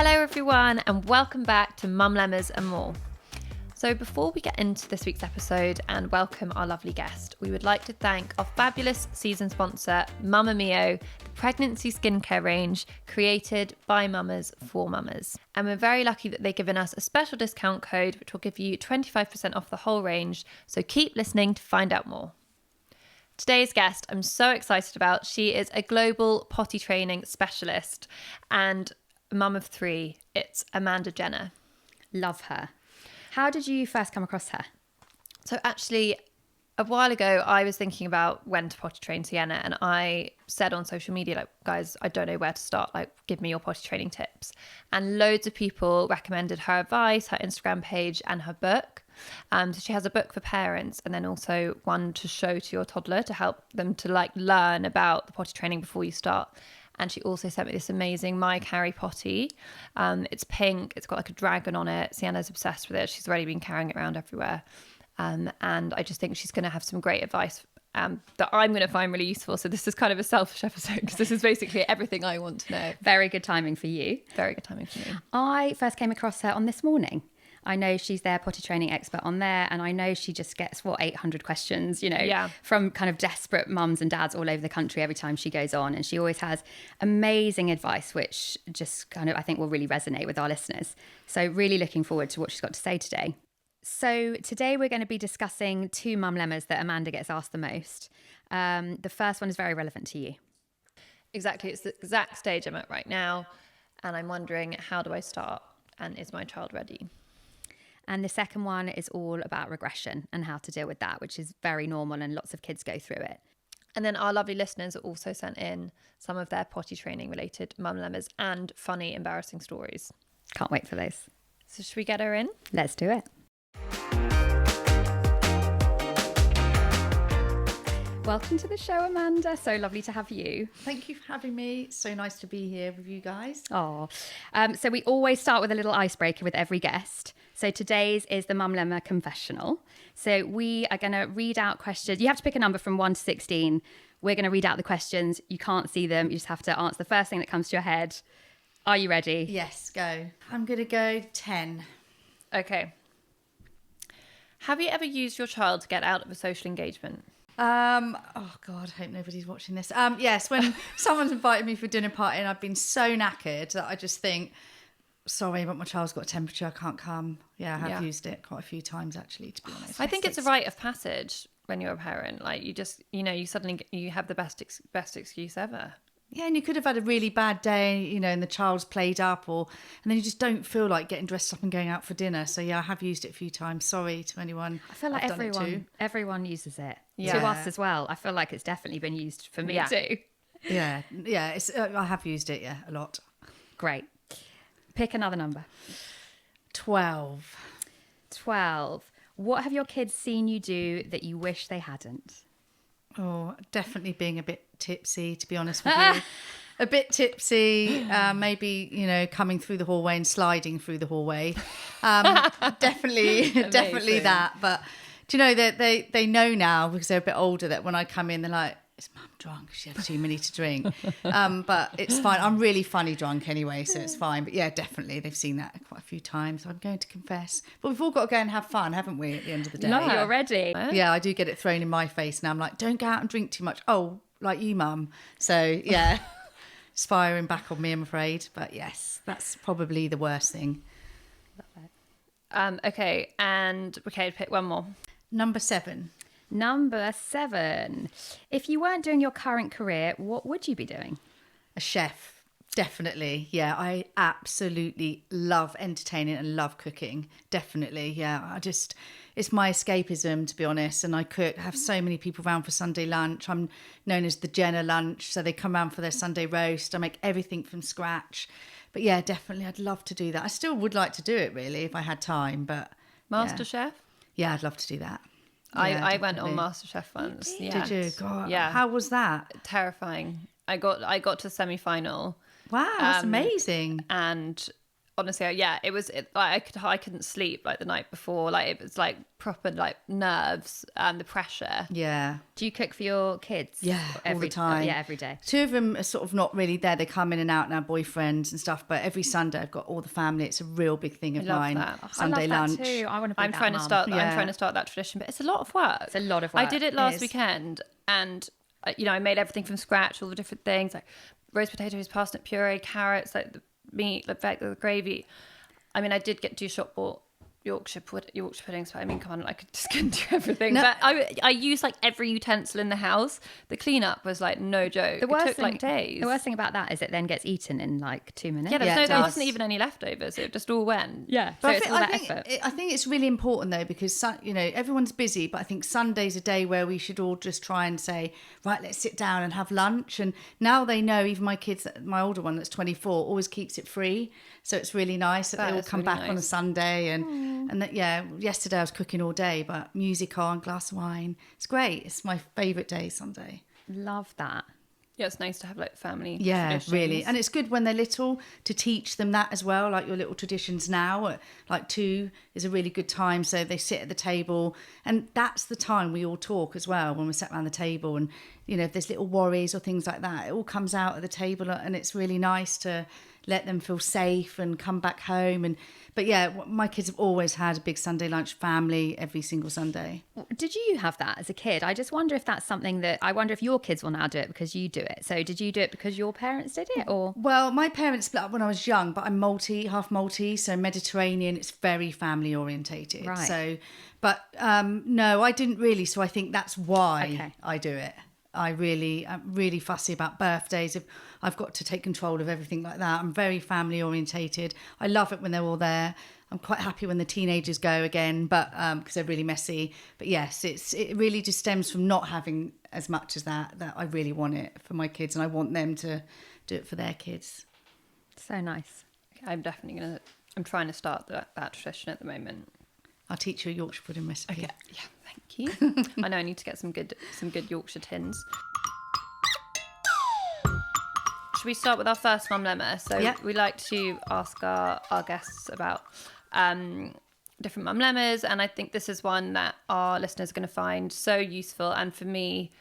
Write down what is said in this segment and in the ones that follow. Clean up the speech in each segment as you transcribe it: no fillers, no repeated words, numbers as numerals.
Hello everyone and welcome back to Mumlemmas and More. So before we get into this week's episode and welcome our lovely guest, we would like to thank our fabulous season sponsor, Mama Mio, the pregnancy skincare range created by mamas for mamas. And we're very lucky that they've given us a special discount code which will give you 25% off the whole range, so keep listening to find out more. Today's guest I'm so excited about. She is a global potty training specialist and mum of three. It's Amanda Jenner. Love her. How did you first come across her? So actually, a while ago, I was thinking about when to potty train Sienna, and I said on social media, like, guys, I don't know where to start. Like, give me your potty training tips. And loads of people recommended her advice, her Instagram page, and her book. So she has a book for parents, and then also one to show to your toddler to help them to like learn about the potty training before you start. And she also sent me this amazing My Carry Potty. It's pink. It's got like a dragon on it. Sienna's obsessed with it. She's already been carrying it around everywhere. And I just think she's going to have some great advice that I'm going to find really useful. So this is kind of a selfish episode because this is basically everything I want to know. Very good timing for you. Very good timing for me. I first came across her on This Morning. I know she's their potty training expert on there, and I know she just gets 800 questions, from kind of desperate mums and dads all over the country every time she goes on, and she always has amazing advice which just kind of I think will really resonate with our listeners. So really looking forward to what she's got to say today. So today we're going to be discussing two mumlemmas that Amanda gets asked the most. The first one is very relevant to you. Exactly. It's the exact stage I'm at right now, and I'm wondering, how do I start, and is my child ready? And the second one is all about regression and how to deal with that, which is very normal and lots of kids go through it. And then our lovely listeners also sent in some of their potty training related mumlemmas and funny, embarrassing stories. Can't wait for those. So should we get her in? Let's do it. Welcome to the show, Amanda. So lovely to have you. Thank you for having me. It's so nice to be here with you guys. Oh, so we always start with a little icebreaker with every guest. So today's is the Mumlemma Confessional. So we are going to read out questions. You have to pick a number from 1 to 16. We're going to read out the questions. You can't see them. You just have to answer the first thing that comes to your head. Are you ready? Yes, go. I'm going to go 10. Okay. Have you ever used your child to get out of a social engagement? Oh God, I hope nobody's watching this. Yes, when someone's invited me for a dinner party and I've been so knackered that I just think, sorry, but my child's got a temperature, I can't come. Yeah, I have used it quite a few times actually, to be honest. I think it's a rite of passage when you're a parent. Like you just, you suddenly you have the best excuse ever. Yeah, and you could have had a really bad day, and the child's played up, and then you just don't feel like getting dressed up and going out for dinner. So yeah, I have used it a few times. Sorry to anyone. I feel like everyone uses it. Yeah. To us as well. I feel like it's definitely been used for me too. Yeah. I have used it, a lot. Great. Pick another number. 12. 12. What have your kids seen you do that you wish they hadn't? Oh, definitely being a bit tipsy, to be honest with you. A bit tipsy, maybe, coming through the hallway and sliding through the hallway. Definitely that. But, do you know, that they know now, because they're a bit older, that when I come in, they're like, is Mum drunk? She had too many to drink. But it's fine. I'm really funny drunk anyway, so it's fine. But yeah, definitely. They've seen that quite a few times. I'm going to confess. But we've all got to go and have fun, haven't we, at the end of the day? No, you're ready. Yeah, I do get it thrown in my face now. I'm like, don't go out and drink too much. Oh, like you, Mum. So yeah, it's firing back on me, I'm afraid. But yes, that's probably the worst thing. Okay, pick one more. Number 7. Number 7. If you weren't doing your current career, what would you be doing? A chef, definitely. Yeah, I absolutely love entertaining and love cooking. Definitely, yeah. It's my escapism, to be honest. And I cook, have so many people around for Sunday lunch. I'm known as the Jenner lunch. So they come around for their Sunday roast. I make everything from scratch. But yeah, definitely, I'd love to do that. I still would like to do it, really, if I had time. But MasterChef? Yeah, I'd love to do that. I went on MasterChef once. Yeah. Did you? God, yeah. How was that? Terrifying. I got to semi-final. Wow, that's amazing. And honestly, I couldn't sleep like the night before. Like it was like proper like nerves and the pressure. Yeah. Do you cook for your kids? Yeah, all the time. Yeah, every day. 2 of them are sort of not really there. They come in and out now, boyfriends and stuff. But every Sunday, I've got all the family. It's a real big thing of mine. Sunday lunch. Too. I want to. I'm trying to start that tradition, but it's a lot of work. It's a lot of work. I did it last weekend, and I made everything from scratch, all the different things like roast potatoes, parsnip puree, carrots, like the meat, like the gravy. I mean, I did do shop bought Yorkshire puddings, but I mean, come on, I just couldn't do everything. No. But I used like every utensil in the house. The cleanup was like no joke. It took like days. The worst thing about that is it then gets eaten in like 2 minutes. Yeah, there wasn't even any leftovers. It just all went. Yeah, but so it's all that effort. I think it's really important though, because everyone's busy, but I think Sunday's a day where we should all just try and say, right, let's sit down and have lunch. And now they know, even my kids, my older one that's 24, always keeps it free. So it's really nice that they all come back on a Sunday and that, yesterday I was cooking all day, but music on, glass of wine. It's great. It's my favourite day, Sunday. Love that. Yeah, it's nice to have like family traditions. Really. And it's good when they're little to teach them that as well, like your little traditions now. Like 2 is a really good time. So they sit at the table, and that's the time we all talk as well when we're sat around the table. And, if there's little worries or things like that, it all comes out at the table, and it's really nice to let them feel safe and come back home. But my kids have always had a big Sunday lunch family every single Sunday. Did you have that as a kid? I just wonder if that's something I wonder if your kids will now do it because you do it. So did you do it because your parents did it, or? Well, my parents split up when I was young, but I'm half Maltese, so Mediterranean. It's very family orientated. Right. So, but no, I didn't really. So I think that's why I do it. I'm really fussy about birthdays. If I've got to take control of everything like that. I'm very family orientated. I love it when they're all there. I'm quite happy when the teenagers go again, but because they're really messy. But yes, it really just stems from not having as much as that I really want it for my kids, and I want them to do it for their kids. So nice. I'm trying to start that tradition at the moment. I'll teach you a Yorkshire pudding recipe. Okay. Yeah, thank you. I know I need to get some good Yorkshire tins. Should we start with our first Mumlemma? So we like to ask our guests about different Mumlemmas, and I think this is one that our listeners are going to find so useful. And for me,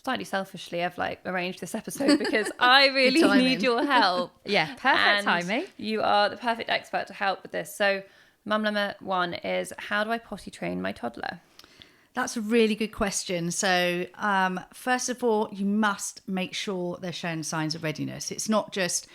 slightly selfishly, I've like arranged this episode because I really need your help. Yeah, perfect timing. You are the perfect expert to help with this. So Mumlemma 1 is, how do I potty train my toddler? That's a really good question. So first of all, you must make sure they're showing signs of readiness. It's not just,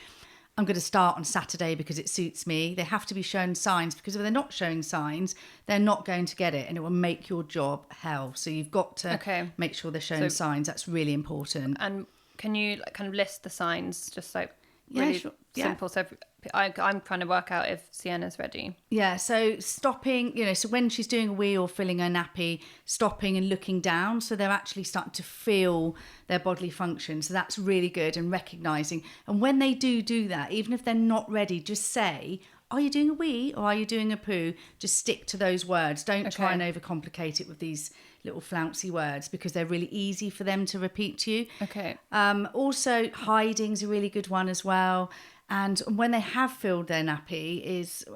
I'm going to start on Saturday because it suits me. They have to be shown signs, because if they're not showing signs, they're not going to get it, and it will make your job hell. So you've got to make sure they're showing signs. That's really important. And can you kind of list the signs, just like really simple? So I'm trying to work out if Sienna's ready. Yeah, so stopping, so when she's doing a wee or filling her nappy, stopping and looking down, so they're actually starting to feel their bodily function. So that's really good, and recognising. And when they do that, even if they're not ready, just say, are you doing a wee or are you doing a poo? Just stick to those words. Don't try and overcomplicate it with these little flouncy words, because they're really easy for them to repeat to you. Okay. Also, hiding's a really good one as well. And when they have filled their nappy, is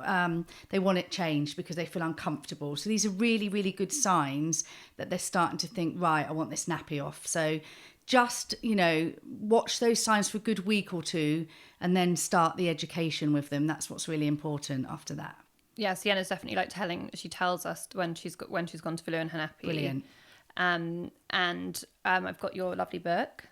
they want it changed because they feel uncomfortable. So these are really, really good signs that they're starting to think, right, I want this nappy off. So just, watch those signs for a good week or 2 and then start the education with them. That's what's really important after that. Yeah, Sienna's definitely like she tells us when she's gone to fill in her nappy. Brilliant. And I've got your lovely book.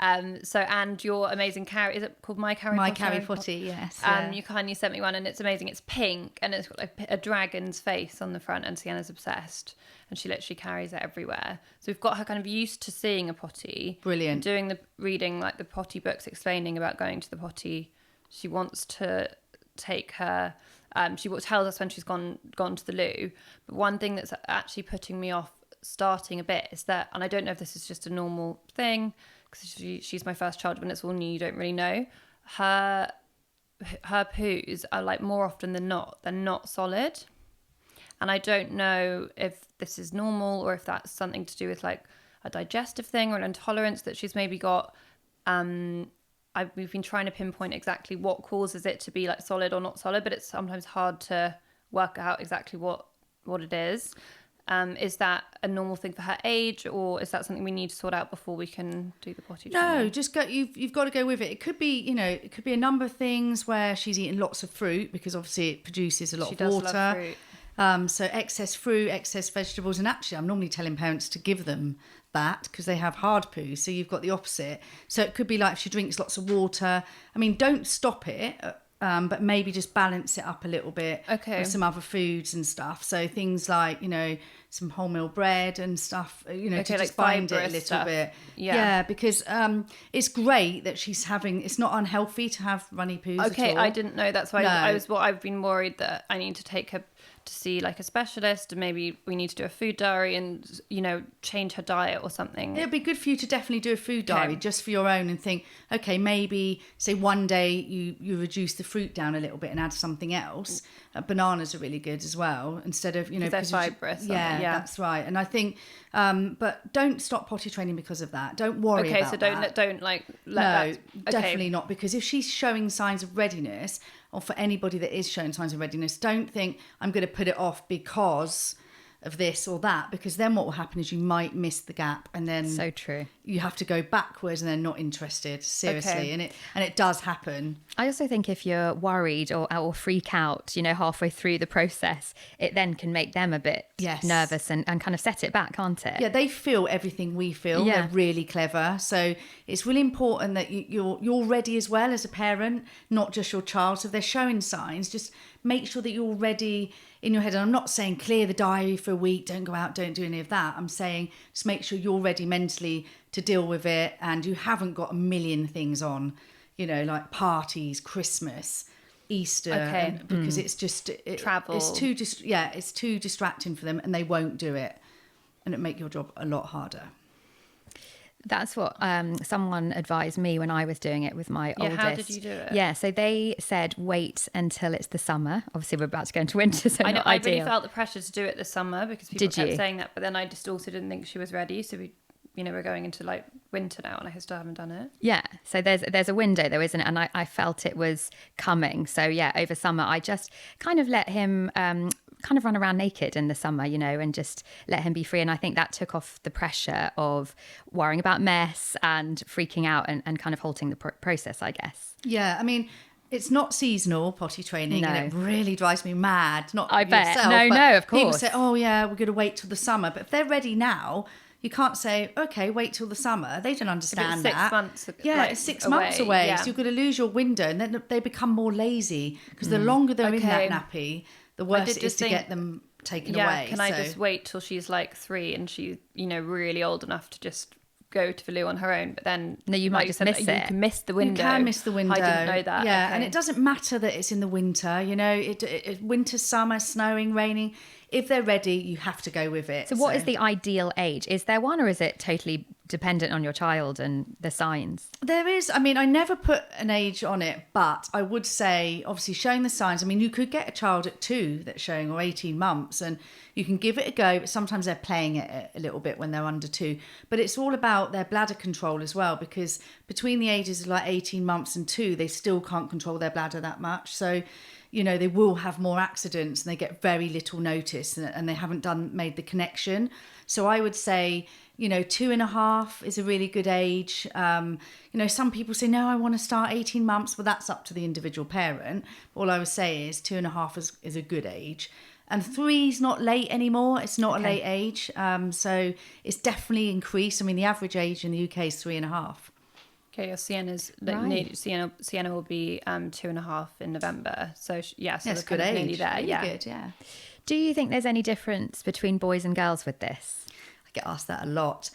And your amazing carry, is it called My Carry Potty? My Carry Potty, yes. You kindly sent me one, and it's amazing. It's pink, and it's got like a dragon's face on the front, and Sienna's obsessed, and she literally carries it everywhere. So we've got her kind of used to seeing a potty. Brilliant. Reading like the potty books, explaining about going to the potty. She wants to take her. She tells us when she's gone to the loo. But one thing that's actually putting me off starting a bit is that, and I don't know if this is just a normal thing, because she's my first child, when it's all new, you don't really know. Her poos are like, more often than not, they're not solid. And I don't know if this is normal or if that's something to do with like a digestive thing or an intolerance that she's maybe got. we've been trying to pinpoint exactly what causes it to be like solid or not solid, but it's sometimes hard to work out exactly what it is. Is that a normal thing for her age, or is that something we need to sort out before we can do the potty training? No, just go. You've got to go with it. It could be, it could be a number of things where she's eating lots of fruit because obviously it produces a lot of water. Love fruit. So excess fruit, excess vegetables, and actually I'm normally telling parents to give them that because they have hard poo. So you've got the opposite. So it could be like if she drinks lots of water. I mean, don't stop it. But maybe just balance it up a little bit with some other foods and stuff. So things like, some wholemeal bread and stuff, to like just bind it a little stuff. bit. Yeah, because it's great that she's having, it's not unhealthy to have runny poos at all. I didn't know. That's why I've been worried that I need to take her to see like a specialist, and maybe we need to do a food diary and, change her diet or something. It'd be good for you to definitely do a food diary just for your own and think, okay, maybe say one day you reduce the fruit down a little bit and add something else. Bananas are really good as well, instead of, they're fibrous. Yeah, that's right. And I think, but don't stop potty training because of that. Don't worry about that. Okay, so don't let that. Definitely not, because if she's showing signs of readiness, or for anybody that is showing signs of readiness, don't think I'm going to put it off because of this or that, because then what will happen is you might miss the gap, and then so true, you have to go backwards and they're not interested, seriously. And it does happen. I also think if you're worried or freak out, halfway through the process, it then can make them a bit nervous and kind of set it back, can't it? Yeah, they feel everything we feel. They're really clever. So it's really important that you're ready as well as a parent, not just your child. So if they're showing signs, just make sure that you're ready in your head. And I'm not saying clear the diary for a week, don't go out, don't do any of that. I'm saying just make sure you're ready mentally to deal with it, and you haven't got a million things on, like parties, Christmas, Easter, because it's just travel. It's too distracting for them, and they won't do it, and it make your job a lot harder. That's what someone advised me when I was doing it with my oldest. How did you do it? Yeah, so they said wait until it's the summer. Obviously, we're about to go into winter, so not I ideal. really felt the pressure to do it this summer because people kept saying that, but then I just also didn't think she was ready. So we're going into like winter now, and I still haven't done it. Yeah, so there's a window though, isn't it? And I felt it was coming. So yeah, over summer, I just kind of let him kind of run around naked in the summer, and just let him be free. And I think that took off the pressure of worrying about mess and freaking out and kind of halting the process, I guess. Yeah, I mean, it's not seasonal potty training, and it really drives me mad. Not I bet. Yourself, No, of course. People say, oh yeah, we're going to wait till the summer. But if they're ready now, you can't say, okay, wait till the summer. They don't understand that. 6 months. It's 6 months away. Yeah. So you're going to lose your window, and then they become more lazy, because the longer they're in that nappy, the worse it is to get them taken away. Can I just wait till she's like 3 and she's, really old enough to just go to the loo on her own? But then you might just miss it. You can miss the window. You can miss the window. I didn't know that. Yeah, okay. And it doesn't matter that it's in the winter. Winter, summer, snowing, raining. If they're ready, you have to go with it. So what is the ideal age? Is there one, or is it totally dependent on your child and the signs? There is. I mean, I never put an age on it, but I would say, obviously, showing the signs. I mean, you could get a child at 2 that's showing, or 18 months, and you can give it a go. But sometimes they're playing it a little bit when they're under 2. But it's all about their bladder control as well, because between the ages of like 18 months and 2, they still can't control their bladder that much. So, they will have more accidents, and they get very little notice, and they haven't made the connection. So I would say, 2.5 is a really good age. Some people say, no, I want to start 18 months. Well, that's up to the individual parent. All I would say is 2.5 is a good age. And 3 is not late anymore. It's not a late age. So it's definitely increased. I mean, the average age in the UK is 3.5. Okay, your Sienna's Right. Sienna will be 2.5 in November. So so that's good age. nearly there. Really good, yeah. Do you think there's any difference between boys and girls with this? I get asked that a lot.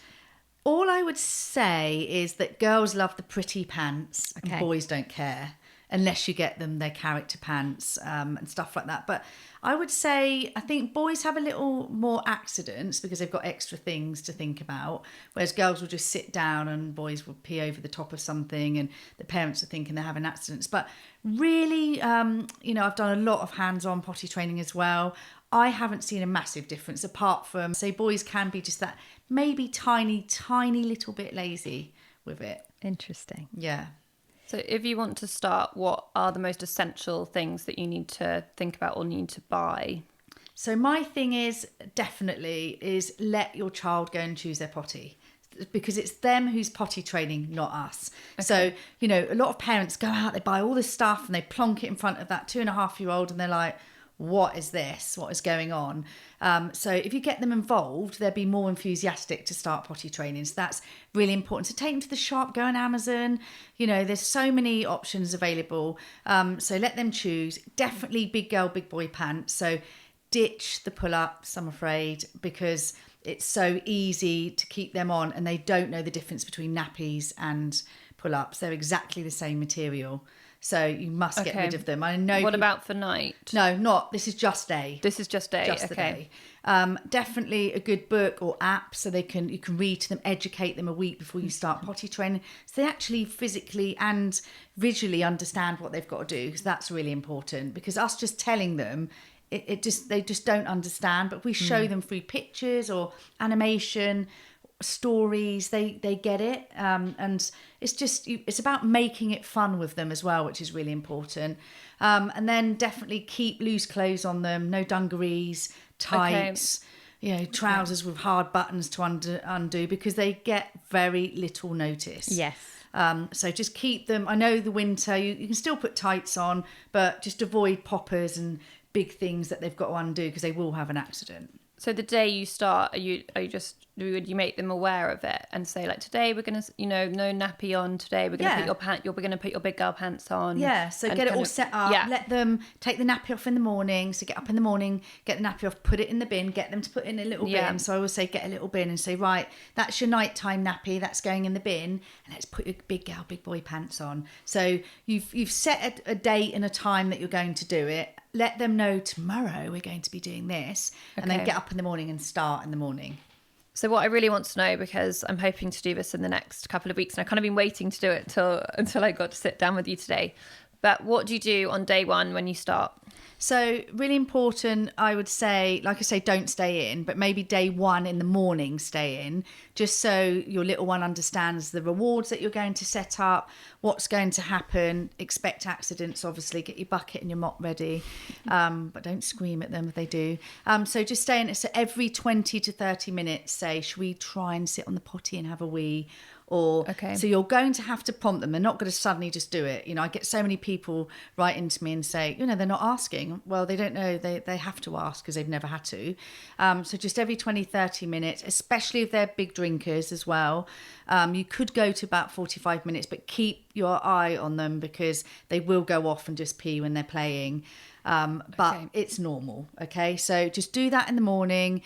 All I would say is that girls love the pretty pants, and boys don't care, unless you get them their character pants and stuff like that. But I would say, I think boys have a little more accidents because they've got extra things to think about, whereas girls will just sit down and boys will pee over the top of something, and the parents are thinking they're having accidents. But really, I've done a lot of hands-on potty training as well. I haven't seen a massive difference, apart from, say, boys can be just that maybe tiny little bit lazy with it. Interesting. Yeah. So if you want to start, what are the most essential things that you need to think about or need to buy? So my thing is definitely is let your child go and choose their potty, because it's them who's potty training, not us. Okay. So, you know, a lot of parents go out, they buy all this stuff and they plonk it in front of that 2.5-year-old and they're like, what is this? What is going on? So if you get them involved, they'll be more enthusiastic to start potty training. So that's really important. So take them to the shop, go on Amazon. You know, there's so many options available. So let them choose. Definitely big girl, big boy pants. So ditch the pull-ups, I'm afraid, because it's so easy to keep them on and they don't know the difference between nappies and pull-ups. They're exactly the same material. So you must get rid of them. I know. What about for night? No, not. This is just day. This is just day. Just the day. Definitely a good book or app so you can read to them, educate them a week before you start potty training, so they actually physically and visually understand what they've got to do, because that's really important. Because us just telling them, they just don't understand. But if we show them through pictures or animation, stories, they get it. And it's about making it fun with them as well, which is really important. And then definitely keep loose clothes on them, no dungarees, tights, trousers with hard buttons to undo, because they get very little notice. Yes. So just keep them. I know the winter you can still put tights on, but just avoid poppers and big things that they've got to undo, because they will have an accident. So the day you start, would you make them aware of it and say, like, today we're going to, no nappy on, today we're going to you're going to put your big girl pants on. Yeah, so get it all set up. Yeah. Let them take the nappy off in the morning. So get up in the morning, get the nappy off, put it in the bin, get them to put in a little bin. So I always say get a little bin and say, right, that's your nighttime nappy, that's going in the bin, and let's put your big girl, big boy pants on. So you've set a date and a time that you're going to do it. Let them know tomorrow we're going to be doing this, and then get up in the morning and start in the morning. So what I really want to know, because I'm hoping to do this in the next couple of weeks, and I've kind of been waiting to do it until I got to sit down with you today. But what do you do on day one when you start? So really important, I would say, like I say, don't stay in, but maybe day one in the morning, stay in, just so your little one understands the rewards that you're going to set up, what's going to happen. Expect accidents, obviously. Get your bucket and your mop ready, but don't scream at them if they do. So just stay in. So every 20 to 30 minutes, say, should we try and sit on the potty and have a wee? So you're going to have to prompt them. They're not going to suddenly just do it. I get so many people write into me and say, they're not asking. Well, they don't know. They have to ask because they've never had to. So just every 20, 30 minutes, especially if they're big drinkers as well. You could go to about 45 minutes, but keep your eye on them, because they will go off and just pee when they're playing. But it's normal. Okay. So just do that in the morning.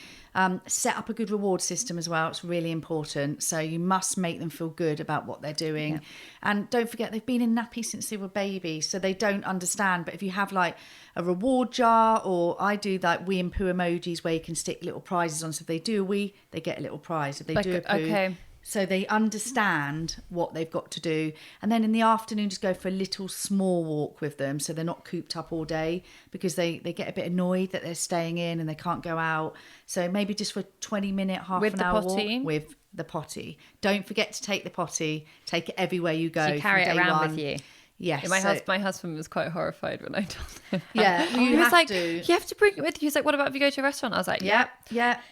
Set up a good reward system as well. It's really important. So you must make them feel good about what they're doing. Yeah. And don't forget, they've been in nappy since they were babies, so they don't understand. But if you have like a reward jar, or I do like wee and poo emojis where you can stick little prizes on. So if they do a wee, they get a little prize. If they do a poo, so they understand what they've got to do. And then in the afternoon, just go for a little small walk with them, so they're not cooped up all day, because they get a bit annoyed that they're staying in and they can't go out. So maybe just for a 20-minute, half an hour walk with the potty. Don't forget to take the potty. Take it everywhere you go. So you carry it around with you. Yes. My husband was quite horrified when I told him. Yeah, he was like, you have to bring it with you. He's like, what about if you go to a restaurant? I was like, yeah.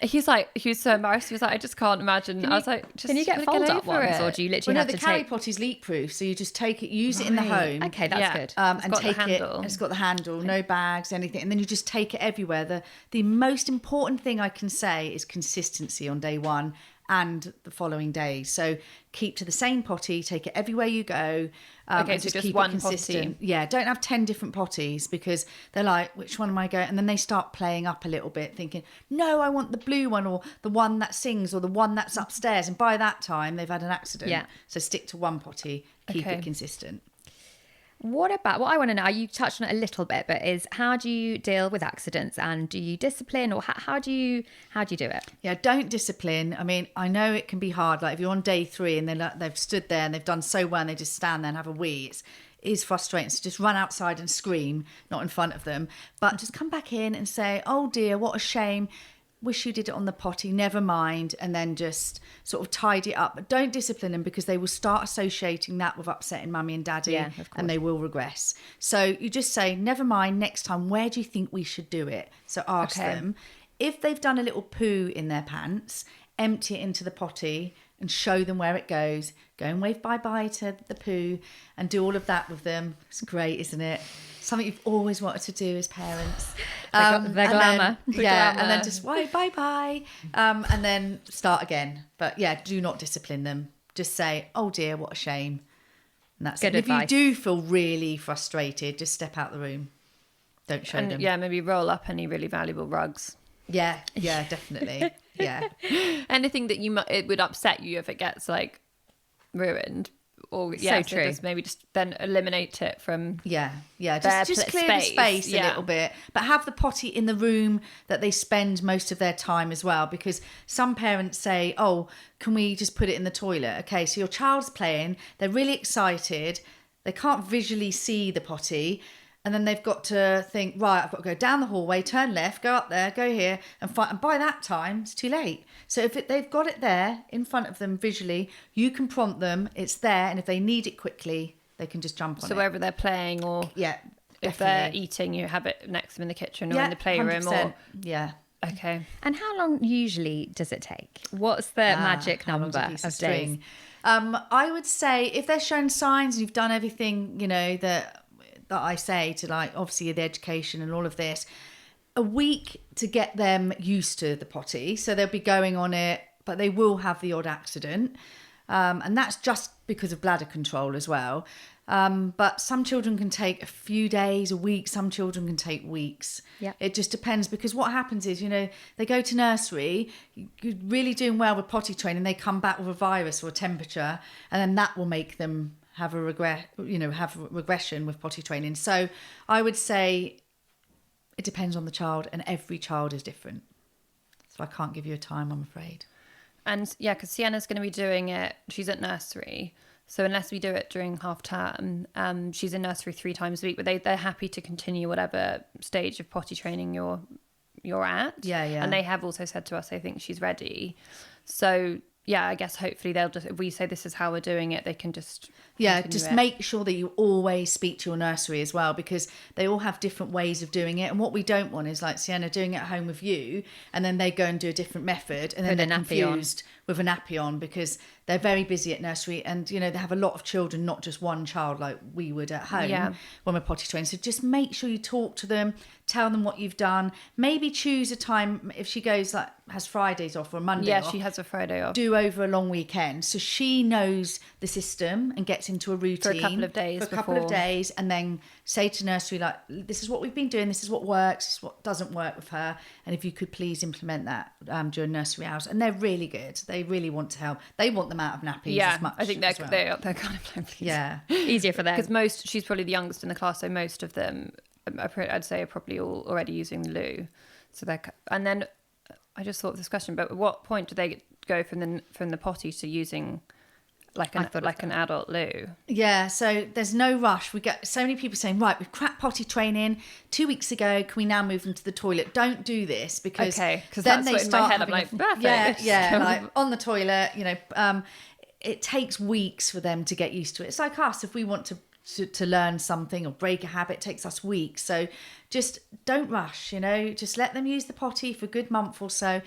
He was so embarrassed. He was like, I just can't imagine. I was like, can you get fold-up ones, or do you literally have to take? The carry potty's leak-proof, so you just take it, use it in the home. Okay, that's good. And take it. It's got the handle, no bags, anything, and then you just take it everywhere. The most important thing I can say is consistency on day one and the following days. So keep to the same potty, take it everywhere you go. So just keep one potty. Yeah, don't have 10 different potties, because they're like, which one am I going? And then they start playing up a little bit, thinking, no, I want the blue one, or the one that sings, or the one that's upstairs. And by that time, they've had an accident. Yeah. So stick to one potty, keep it consistent. What I want to know, you touched on it a little bit, but is how do you deal with accidents, and do you discipline, or how do you do it? Yeah, don't discipline. I mean, I know it can be hard. Like if you're on day 3 and they've stood there and they've done so well and they just stand there and have a wee, it is frustrating. So just run outside and scream, not in front of them, but just come back in and say, oh dear, what a shame. wish you did it on the potty, never mind, and then just sort of tidy it up. But don't discipline them, because they will start associating that with upsetting mummy and daddy, and they will regress. So you just say, never mind, next time, where do you think we should do it? So ask them. If they've done a little poo in their pants, empty it into the potty and show them where it goes. Go and wave bye-bye to the poo and do all of that with them. It's great, isn't it? Something you've always wanted to do as parents. The glamour. And then just wave bye-bye, and then start again. But yeah, do not discipline them. Just say, oh dear, what a shame. And that's good it. advice. If you do feel really frustrated, just step out the room. Don't show them. Yeah, maybe roll up any really valuable rugs. Yeah, definitely. Yeah. Anything that it would upset you if it gets like ruined, or so true. Just maybe just then eliminate it from just clear the space a little bit, but have the potty in the room that they spend most of their time as well, because some parents say, oh, can we just put it in the toilet? Okay, so your child's playing, they're really excited, they can't visually see the potty, and then they've got to think, right, I've got to go down the hallway, turn left, go up there, go here, and fight. And by that time, it's too late. So if they've got it there in front of them visually, you can prompt them, it's there, and if they need it quickly, they can just jump on it. So wherever they're playing, or if they're eating, you have it next to them in the kitchen or in the playroom. 100%. Yeah. Okay. And how long usually does it take? What's the magic number of days? I would say if they're showing signs and you've done everything, that I say to, like, obviously the education and all of this, a week to get them used to the potty. So they'll be going on it, but they will have the odd accident. And that's just because of bladder control as well. But some children can take a few days, a week. Some children can take weeks. Yeah. It just depends, because what happens is, they go to nursery, you're really doing well with potty training, they come back with a virus or a temperature, and then that will make them have a regression with potty training. So I would say it depends on the child, and every child is different. So I can't give you a time, I'm afraid. And yeah, because Sienna's going to be doing it, she's at nursery. So unless we do it during half term, she's in nursery 3 times a week, but they're happy to continue whatever stage of potty training you're at. Yeah. And they have also said to us they think she's ready. So yeah, I guess hopefully they'll just, if we say this is how we're doing it, they can just make sure that you always speak to your nursery as well, because they all have different ways of doing it. And what we don't want is like Sienna doing it at home with you, and then they go and do a different method, and then they're confused with a nappy on, because they're very busy at nursery, and they have a lot of children, not just one child like we would at home when we're potty trained. So just make sure you talk to them, tell them what you've done, maybe choose a time. If she goes has Fridays off or Monday off, she has a Friday off, do over a long weekend, so she knows the system and gets into a routine for a couple of days, and then say to nursery, like, this is what we've been doing, this is what works, this is what doesn't work with her, and if you could please implement that during nursery hours. And they're really good, they really want to help, they want them out of nappies as much. I think they're kind of like, easier for them, because she's probably the youngest in the class, so most of them I'd say are probably all already using the loo. So and then I just thought of this question, but at what point do they go from the potty to using like an adult loo? Yeah, so there's no rush. We get so many people saying, right, we've cracked potty training 2 weeks ago, can we now move them to the toilet? Don't do this, because then that's they what start in my head I'm like, perfect. like on the toilet, it takes weeks for them to get used to it. It's like us, if we want to learn something or break a habit, it takes us weeks. So just don't rush, just let them use the potty for a good month or so.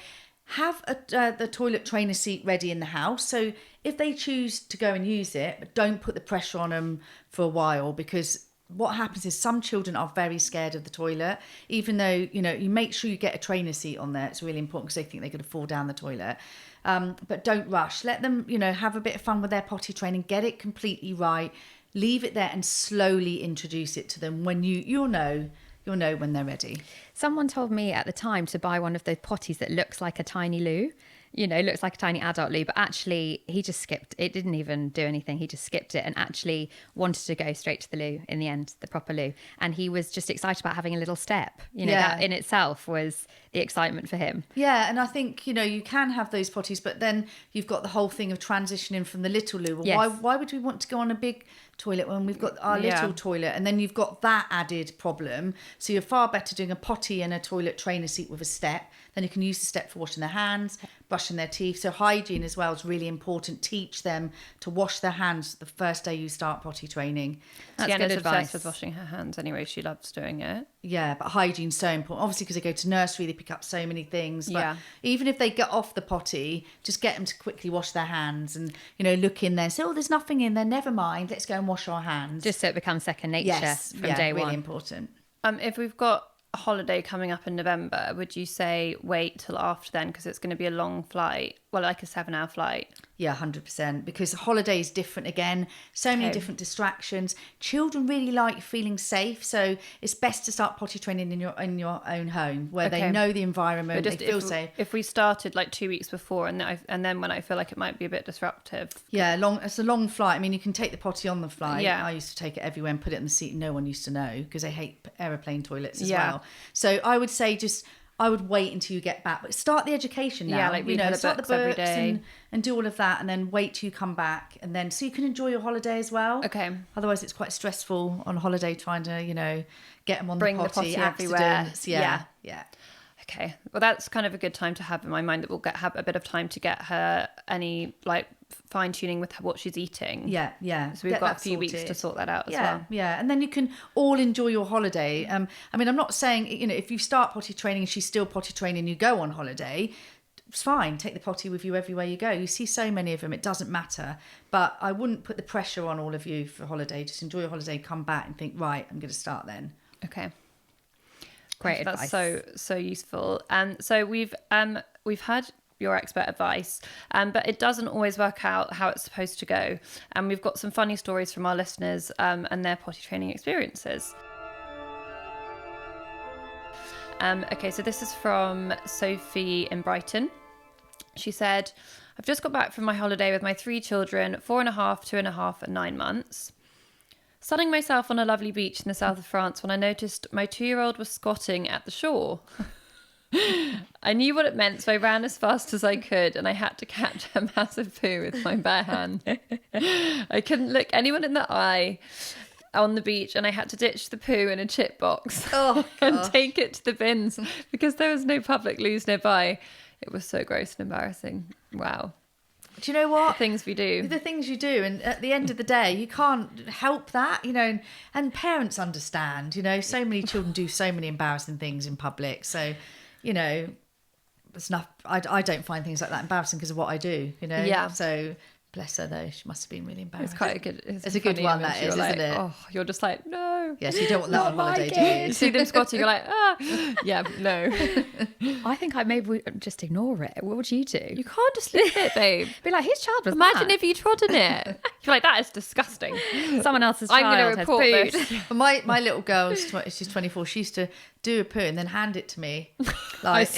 Have the toilet trainer seat ready in the house, so if they choose to go and use it, but don't put the pressure on them for a while, because what happens is some children are very scared of the toilet, even though you make sure you get a trainer seat on there. It's really important, because they think they're going to fall down the toilet. But don't rush, let them have a bit of fun with their potty training, get it completely right, leave it there, and slowly introduce it to them. When you'll know when they're ready. Someone told me at the time to buy one of those potties that looks like a tiny loo, looks like a tiny adult loo, but actually he just skipped it. Didn't even do anything. He just skipped it and actually wanted to go straight to the loo in the end, the proper loo. And he was just excited about having a little step. That in itself was the excitement for him. Yeah, and I think, you can have those potties, but then you've got the whole thing of transitioning from the little loo. Well, why would we want to go on a big toilet when we've got our little toilet, and then you've got that added problem. So you're far better doing a potty and a toilet trainer seat with a step. Then you can use the step for washing their hands, brushing their teeth. So hygiene as well is really important. Teach them to wash their hands the first day you start potty training. That's Sienna's obsessed with washing her hands anyway. She loves doing it. Yeah, but hygiene's so important. Obviously, because they go to nursery, they pick up so many things. But even if they get off the potty, just get them to quickly wash their hands and, look in there and say, oh, there's nothing in there. Never mind. Let's go and wash our hands. Just so it becomes second nature from day one. Really important. If we've got a holiday coming up in November, would you say wait till after then, because it's going to be a long flight, like a 7-hour flight? Yeah, 100%, because holiday is different again. So many different distractions. Children really like feeling safe, so it's best to start potty training in your own home where they know the environment, they feel safe. If we started like 2 weeks before, and then when I feel like it might be a bit disruptive. Yeah, it's a long flight. I mean, you can take the potty on the flight. Yeah, I used to take it everywhere and put it in the seat. No one used to know because they hate aeroplane toilets as well. So I would say I would wait until you get back, but start the education now. Yeah, start the books every day and do all of that, and then wait till you come back, and then so you can enjoy your holiday as well. Okay. Otherwise, it's quite stressful on holiday trying to get them on Bring the potty everywhere. Yeah. Okay. Well, that's kind of a good time to have in my mind that we'll have a bit of time to get her any fine tuning with what she's eating. Yeah. So we've got a few weeks to sort that out as well. Yeah. And then you can all enjoy your holiday. I mean, I'm not saying, if you start potty training and she's still potty training, you go on holiday, it's fine. Take the potty with you everywhere you go. You see so many of them, it doesn't matter. But I wouldn't put the pressure on all of you for holiday. Just enjoy your holiday, come back and think, right, I'm going to start then. Okay. Great advice. That's so useful. So we've had your expert advice, but it doesn't always work out how it's supposed to go. And we've got some funny stories from our listeners and their potty training experiences. Okay, so this is from Sophie in Brighton. She said, I've just got back from my holiday with my 3 children, 4.5, 2.5 and 9 months. Sunning myself on a lovely beach in the south of France when I noticed my 2-year-old was squatting at the shore. I knew what it meant, so I ran as fast as I could, and I had to catch a massive poo with my bare hand. I couldn't look anyone in the eye on the beach, and I had to ditch the poo in a chip box and take it to the bins because there was no public loos nearby. It was so gross and embarrassing. Wow. Do you know what? The things we do. The things you do. And at the end of the day, you can't help that, and parents understand, so many children do so many embarrassing things in public. So, it's not, I don't find things like that embarrassing because of what I do, Yeah. So bless her though, she must have been really embarrassed. It's quite a good. It's a good one, that is, isn't it? Oh, you're just like, no. Yes, you don't want that on holiday, do you? You see them squatting, you're like, yeah, no. I think maybe we just ignore it. What would you do? You can't just leave it, babe. Be like, whose child was Imagine that? if you trod in it. You're like, that is disgusting. Someone else's child I'm going to report has this. Well, my little girl, she's 24. She used to do a poo and then hand it to me, in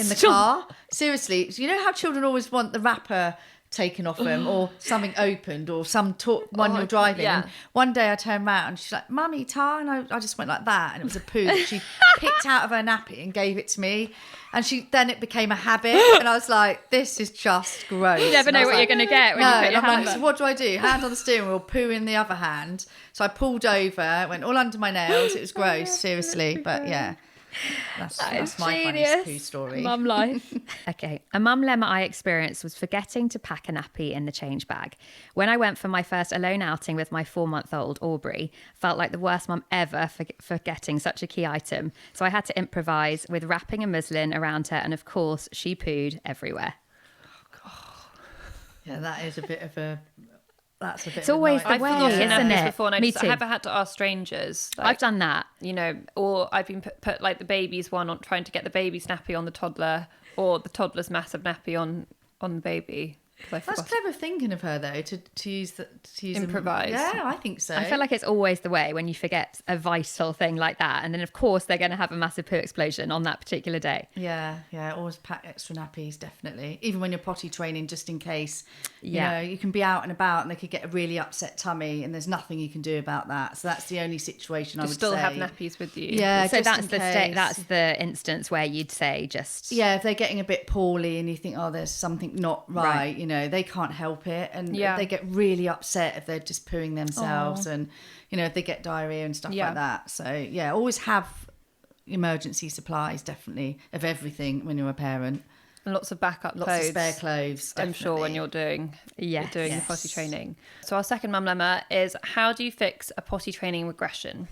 the car. Seriously, you know how children always want the wrapper taken off them or something opened or one you're driving. Yeah. And one day I turned around and she's like, Mummy, tar, and I just went like that, and it was a poo that she picked out of her nappy and gave it to me, and then it became a habit, and I was like, this is just gross. You never know what you're going to get when you put your hand so what do I do? Hand on the steering wheel, poo in the other hand. So I pulled over, went all under my nails. It was gross, seriously, but yeah. That's my funniest poo story. Mum life. Okay. A mumlemma I experienced was forgetting to pack a nappy in the change bag. When I went for my first alone outing with my 4-month-old Aubrey, felt like the worst mum ever for forgetting such a key item. So I had to improvise with wrapping a muslin around her, and of course she pooed everywhere. Oh, God. Yeah, that is a bit of a... That's a bit. It's always the way, isn't it? Before, and Me too. I have had to ask strangers. I've done that, or I've been put like the baby's one on trying to get the baby's nappy on the toddler, or the toddler's massive nappy on the baby. That's clever thinking of her though, to use improvise. Yeah, I think so. I feel like it's always the way when you forget a vital thing like that, and then of course they're going to have a massive poo explosion on that particular day. Yeah, always pack extra nappies, definitely. Even when you're potty training, just in case. Yeah, you can be out and about and they could get a really upset tummy, and there's nothing you can do about that. So that's the only situation I would still say. have nappies with you. Yeah, so just that's the instance where you'd say just if they're getting a bit poorly and you think, oh, there's something not right. you know, they can't help it, and they get really upset if they're just pooing themselves, and you know, if they get diarrhea and stuff like that. So yeah, always have emergency supplies, definitely, of everything when you're a parent. And lots of backup Lots clothes. of spare clothes, definitely. I'm sure, when you're doing yes. the potty training. So our second mum lemma is, how do you fix a potty training regression?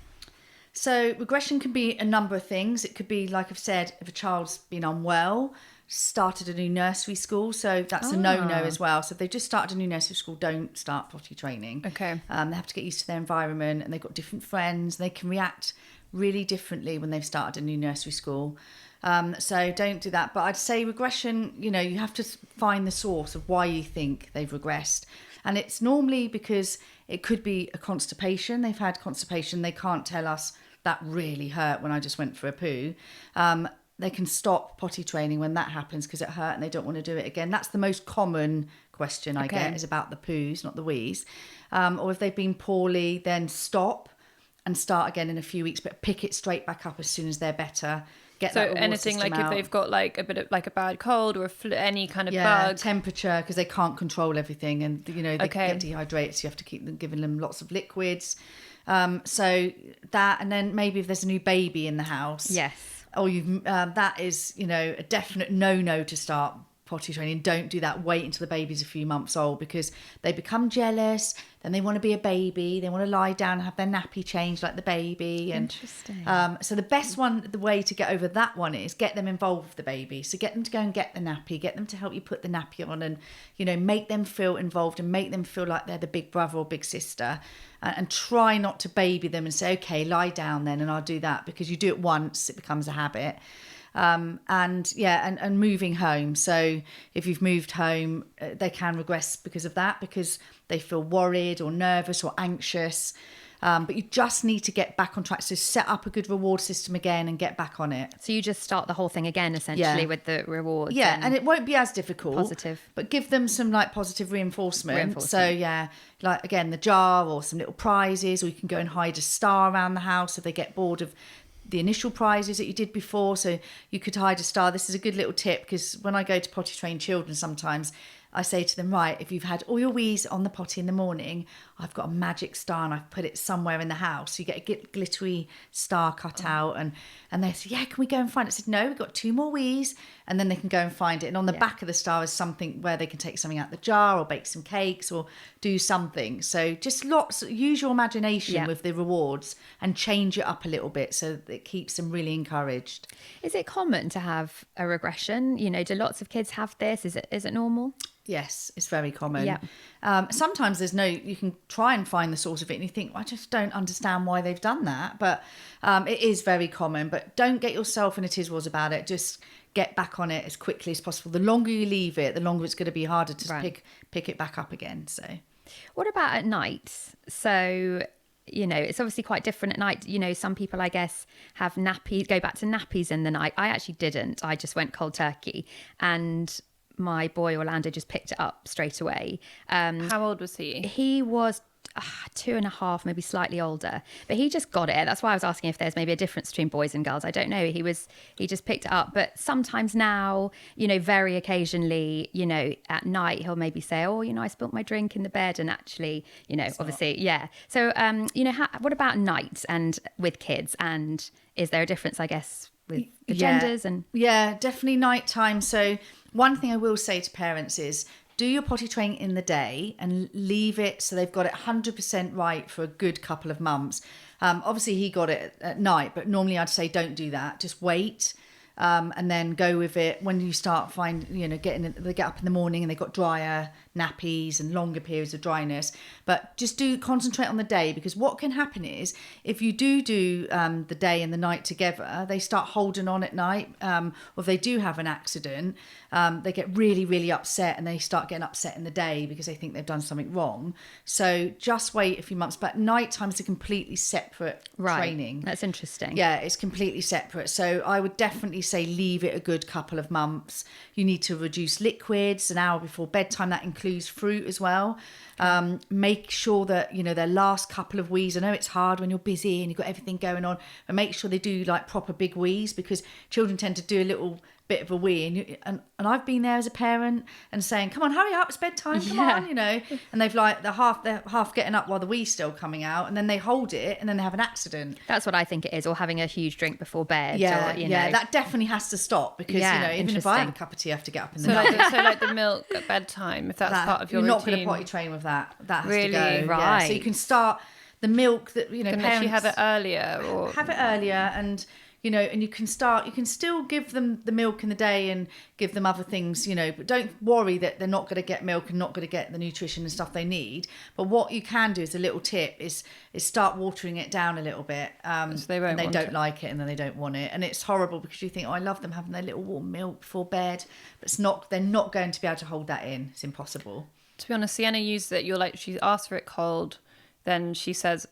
So regression can be a number of things. It could be, like I've said, if a child's been unwell, started a new nursery school, so that's a no-no as well. So if they've just started a new nursery school, don't start potty training. Okay. They have to get used to their environment, and they've got different friends. They can react really differently when they've started a new nursery school. So don't do that. But I'd say regression, you know, you have to find the source of why you think they've regressed. And it's normally because it could be a constipation. They've had constipation. They can't tell us that really hurt when I just went for a poo. They can stop potty training when that happens because it hurt and they don't want to do it again. That's the most common question I get, is about the poos, not the wees. Or if they've been poorly, then stop and start again in a few weeks, but pick it straight back up as soon as they're better. Get so anything like out. If they've got like a bit of like a bad cold or any kind of bug, temperature, because they can't control everything, and you know they get dehydrated, so you have to keep them, giving them lots of liquids. So that, and then maybe if there's a new baby in the house, or you've that is, you know, a definite no to start potty training. Don't do that. Wait until the baby's a few months old, because they become jealous. Then they want to be a baby. They want to lie down and have their nappy changed like the baby. And, interesting. So the way to get over that one is get them involved with the baby. So get them to go and get the nappy. Get them to help you put the nappy on, and you know, make them feel involved and make them feel like they're the big brother or big sister. And try not to baby them and say, okay, lie down then, and I'll do that, because you do it once, it becomes a habit. And moving home. So if you've moved home, they can regress because of that, because they feel worried or nervous or anxious. But you just need to get back on track. So set up a good reward system again and get back on it. So you just start the whole thing again, essentially, with the rewards. Yeah, and it won't be as difficult. Positive. But give them some like positive reinforcement. So yeah, like again, the jar or some little prizes, or you can go and hide a star around the house if they get bored of the initial prizes that you did before. So you could hide a star. This is a good little tip, because when I go to potty train children, sometimes I say to them, right, if you've had all your wees on the potty in the morning, I've got a magic star and I've put it somewhere in the house. You get a glittery star cut out, and they say, yeah, can we go and find it? I said, no, we've got 2 more wees, and then they can go and find it. And on the back of the star is something where they can take something out the jar or bake some cakes or do something. So just use your imagination with the rewards and change it up a little bit so that it keeps them really encouraged. Is it common to have a regression? You know, do lots of kids have this? Is it normal? Yes, it's very common. Yeah. Sometimes you can try and find the source of it and you think, I just don't understand why they've done that. But it is very common. But don't get yourself in a tizwas about it. Just get back on it as quickly as possible. The longer you leave it, the longer it's going to be harder to pick it back up again. So, what about at night? So, you know, it's obviously quite different at night. You know, some people, I guess, have go back to nappies in the night. I actually didn't. I just went cold turkey, and my boy Orlando just picked it up straight away. How old was he? He was 2.5, maybe slightly older, but he just got it. That's why I was asking if there's maybe a difference between boys and girls. I don't know. He just picked it up. But sometimes now, you know, very occasionally, you know, at night he'll maybe say, oh, you know, I spilt my drink in the bed, and actually, you know, obviously, yeah. So, you know, what about night and with kids? And is there a difference, I guess, with the genders? And yeah, definitely nighttime. So one thing I will say to parents is, do your potty training in the day and leave it so they've got it 100% right for a good couple of months. Obviously, he got it at night, but normally I'd say don't do that. Just wait. And then go with it when you start they get up in the morning and they've got drier nappies and longer periods of dryness. But just concentrate on the day, because what can happen is if you do the day and the night together, they start holding on at night, or if they do have an accident, they get really, really upset, and they start getting upset in the day because they think they've done something wrong. So just wait a few months. But nighttime is a completely separate training. That's interesting. Yeah, it's completely separate. So I would definitely say leave it a good couple of months. You need to reduce liquids an hour before bedtime. That includes fruit as well. Make sure that, their last couple of wees, I know it's hard when you're busy and you've got everything going on, but make sure they do like proper big wees, because children tend to do a little bit of a wee, and I've been there as a parent and saying, come on, hurry up, it's bedtime, come on, and they're half getting up while the wee's still coming out, and then they hold it and then they have an accident. That's what I think it is, or having a huge drink before bed. That definitely has to stop, because even if I have a cup of tea, I have to get up in the night. So like the milk at bedtime, if that's part of your routine. You're not routine. going to potty train with that has really? To go. Right. Yeah. So you can start the milk that Can parents actually have it earlier, or have it earlier, and and you can still give them the milk in the day and give them other things, but don't worry that they're not going to get milk and not going to get the nutrition and stuff they need. But what you can do as a little tip is start watering it down a little bit. So they won't and they want don't it. like it, and then they don't want it. And it's horrible, because you think, I love them having their little warm milk before bed. But they're not going to be able to hold that in. It's impossible. To be honest, Sienna used it. She asked for it cold. Then she says,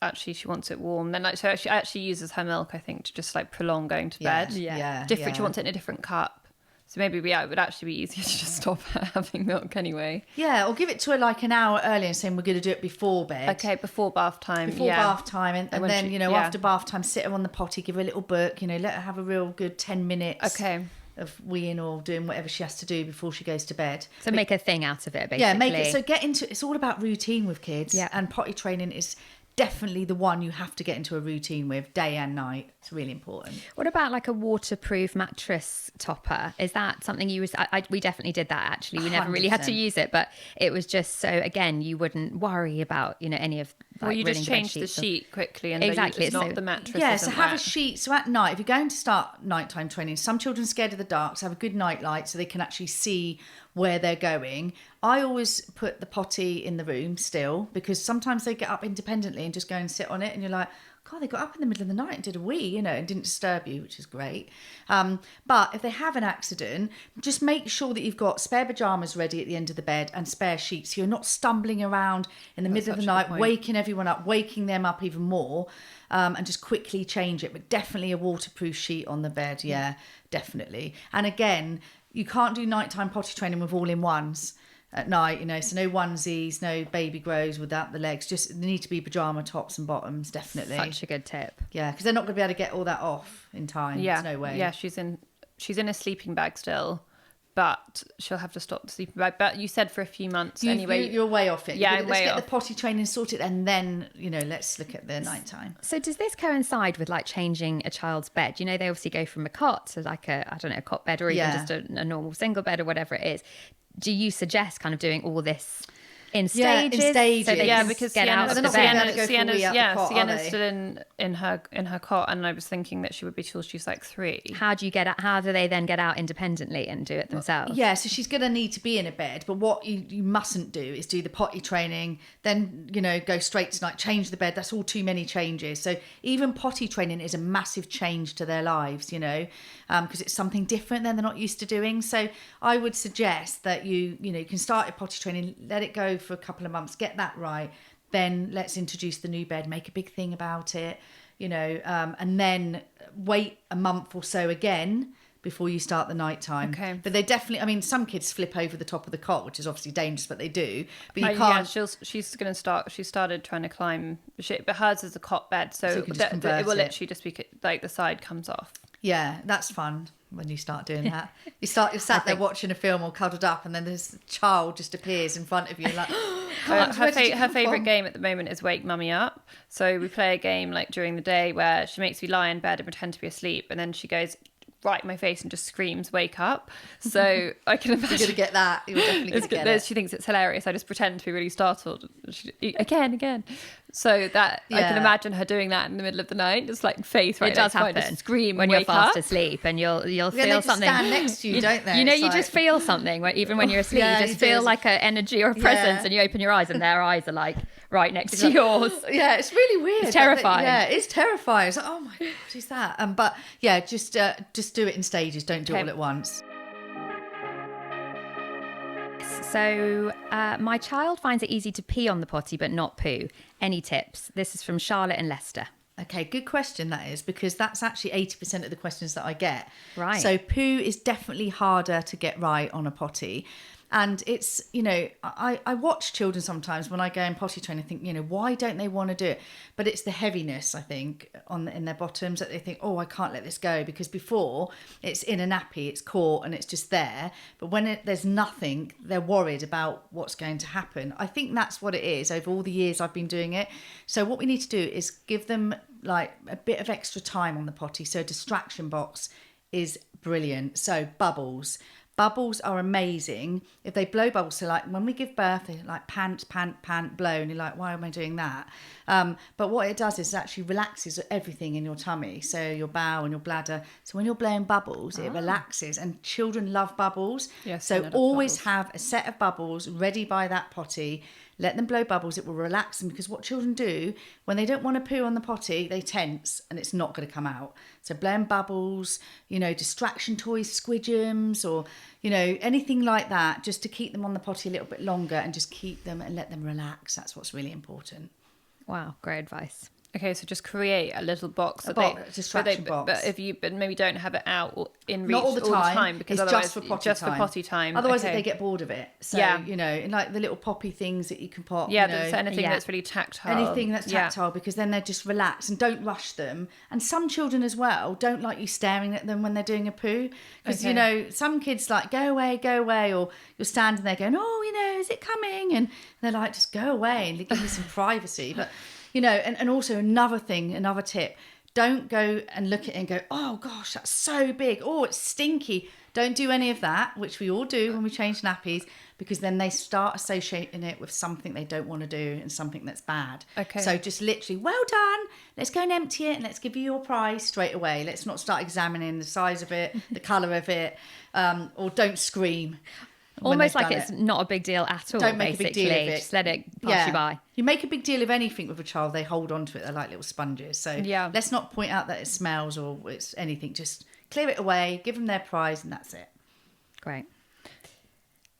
actually, she wants it warm. Then, so she actually uses her milk, I think, to just like prolong going to bed. Yeah. Different. She wants it in a different cup. So maybe, it would actually be easier to just stop having milk anyway. Yeah, or give it to her like an hour earlier and saying we're going to do it before bed. Okay, before bath time. Before bath time. And then, after yeah. bath time, sit her on the potty, give her a little book, let her have a real good 10 minutes. Okay. Of weeing or doing whatever she has to do before she goes to bed. So make a thing out of it, basically. Yeah, make it. So get into, it's all about routine with kids. Yeah. And potty training is definitely the one you have to get into a routine with, day and night. It's really important. What about like a waterproof mattress topper? Is that something you was? We definitely did that, actually. We never really had to 100%. use it, but it was just so, again, you wouldn't worry about any of. Well, you just change the sheet quickly, and exactly, it's not the mattress. Yeah, so have a sheet. So at night, if you're going to start nighttime training, some children are scared of the dark, so have a good night light so they can actually see where they're going. I always put the potty in the room still, because sometimes they get up independently and just go and sit on it, and you're like, God, they got up in the middle of the night and did a wee, and didn't disturb you, which is great. But if they have an accident, just make sure that you've got spare pajamas ready at the end of the bed and spare sheets, so you're not stumbling around in the middle of the night, waking everyone up, waking them up even more, and just quickly change it. But definitely a waterproof sheet on the bed, yeah, definitely. And again, you can't do nighttime potty training with all-in-ones at night, so no onesies, no baby grows without the legs, just they need to be pajama tops and bottoms, definitely. Such a good tip. Yeah, because they're not going to be able to get all that off in time. Yeah, there's no way. Yeah, she's in a sleeping bag still, but she'll have to stop the sleeping bag. But you said for a few months anyway. You're way off it. Yeah, let's get the potty training sorted, and then let's look at the nighttime. So does this coincide with like changing a child's bed? They obviously go from a cot to like a cot bed, or even just a normal single bed or whatever it is. Do you suggest kind of doing all this in stages? Yeah, in stages. So they can because get out of the bed. Sienna's still in her cot, and I was thinking that she would be till she's like 3. How do they then get out independently and do it themselves? Yeah, so she's going to need to be in a bed, but what you mustn't do is do the potty training, then go straight to night, change the bed. That's all too many changes. So even potty training is a massive change to their lives, because it's something different than they're not used to doing. So I would suggest that you can start your potty training, let it go for a couple of months, get that right, then let's introduce the new bed, make a big thing about it, and then wait a month or so again before you start the nighttime. Okay. But they definitely, some kids flip over the top of the cot, which is obviously dangerous, but they do. But you can't. Yeah, she's going to start. She started trying to climb shit, but hers is a cot bed, so you can just convert it will literally just be like the side comes off. Yeah, that's fun when you start doing that. You're sat there watching a film or cuddled up, and then this child just appears in front of you, like. Her favourite game at the moment is Wake Mummy Up. So we play a game like during the day where she makes me lie in bed and pretend to be asleep, and then she goes right in my face and just screams, "Wake up!" So I can imagine you're gonna get that. You're definitely gonna get it. She thinks it's hilarious. I just pretend to be really startled. Again. So that I can imagine her doing that in the middle of the night, just like face right. It does happen. Just scream when you're fast asleep, and you'll feel they just something. Stand next to you, don't they? You just feel something. Even when you're asleep, you just feel like an energy or a presence, and you open your eyes, and their eyes are like right next to yours. Yeah, it's really weird. It's terrifying. It's terrifying. It's like, oh my God, who's that? But yeah, just do it in stages. Don't do it all at once. So my child finds it easy to pee on the potty but not poo. Any tips? This is from Charlotte in Leicester. Okay, good question that is, because that's actually 80% of the questions that I get. Right. So poo is definitely harder to get right on a potty. And it's, you know, I watch children sometimes when I go and potty train, I think, you know, why don't they want to do it? But it's the heaviness, I think, in their bottoms, that they think, oh, I can't let this go, because before it's in a nappy, it's caught and it's just there. But when there's nothing, they're worried about what's going to happen. I think that's what it is over all the years I've been doing it. So what we need to do is give them like a bit of extra time on the potty. So distraction box is brilliant. So bubbles are amazing. If they blow bubbles, so like when we give birth, they like pant, blow, and you're like, why am I doing that? But what it does is it actually relaxes everything in your tummy, so your bowel and your bladder. So when you're blowing bubbles, it relaxes, and children love bubbles. Yes, so always have a set of bubbles ready by that potty. Let them blow bubbles. It will relax them, because what children do when they don't want to poo on the potty, they tense and it's not going to come out. So blowing bubbles, you know, distraction toys, squidgems, or, you know, anything like that, just to keep them on the potty a little bit longer and just keep them and let them relax. That's what's really important. Wow, great advice. Okay, so just create a little box. Distraction box. But maybe don't have it out in reach not all the time, because it's otherwise just for potty time. Otherwise, they get bored of it. So, you know, and like the little poppy things that you can pop. Yeah, you know, so anything that's really tactile. Anything that's tactile, because then they're just relaxed, and don't rush them. And some children as well don't like you staring at them when they're doing a poo, because you know, some kids like go away, or you're standing there going, oh, you know, is it coming? And they're like, just go away and give me some privacy. But you know, and also another tip, don't go and look at it and go, oh gosh, that's so big, oh, it's stinky. Don't do any of that, which we all do when we change nappies, because then they start associating it with something they don't want to do and something that's bad. Okay. So just literally, well done, let's go and empty it and let's give you your prize straight away. Let's not start examining the size of it, the colour of it, or don't scream. Almost like it's not a big deal at all. Don't make a big deal of it. Just let it pass you by. You make a big deal of anything with a child, they hold on to it. They're like little sponges. So let's not point out that it smells or it's anything. Just clear it away, give them their prize, and that's it. Great.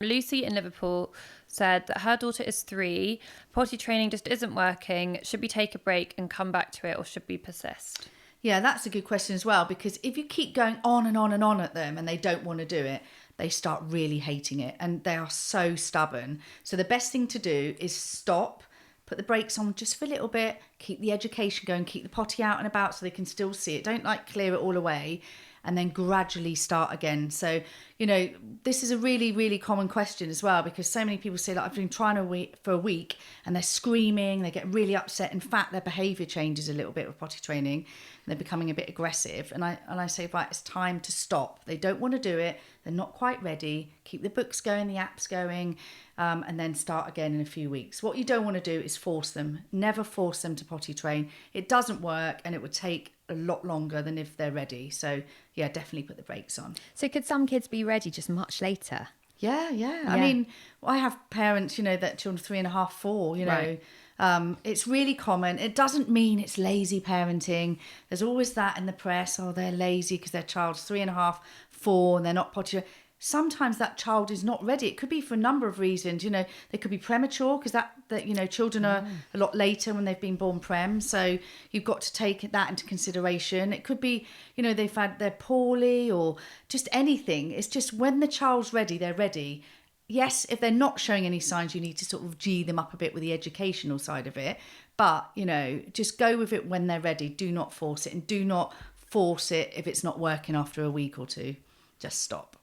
Lucy in Liverpool said that her daughter is 3. Potty training just isn't working. Should we take a break and come back to it, or should we persist? Yeah, that's a good question as well, because if you keep going on and on and on at them and they don't want to do it, they start really hating it, and they are so stubborn. So the best thing to do is stop, put the brakes on just for a little bit, keep the education going, keep the potty out and about so they can still see it. Don't like clear it all away, and then gradually start again. So, you know, this is a really, really common question as well, because so many people say, like, I've been trying for a week and they're screaming, they get really upset. In fact, their behaviour changes a little bit with potty training. They're becoming a bit aggressive. And I say, right, it's time to stop. They don't want to do it. They're not quite ready. Keep the books going, the apps going, and then start again in a few weeks. What you don't want to do is force them. Never force them to potty train. It doesn't work, and it would take a lot longer than if they're ready. So yeah, definitely put the brakes on. So could some kids be ready just much later? Yeah. I mean, I have parents, you know, that children 3.5, 4, you know. Right. It's really common. It doesn't mean it's lazy parenting. There's always that in the press. Oh, they're lazy because their child's 3.5, 4, and they're not potty. Sometimes that child is not ready. It could be for a number of reasons. You know, they could be premature, because that you know, children are a lot later when they've been born prem. So you've got to take that into consideration. It could be, you know, they're poorly, or just anything. It's just when the child's ready, they're ready. Yes, if they're not showing any signs, you need to sort of G them up a bit with the educational side of it. But, you know, just go with it when they're ready. Do not force it, and do not force it if it's not working after a week or two. Just stop.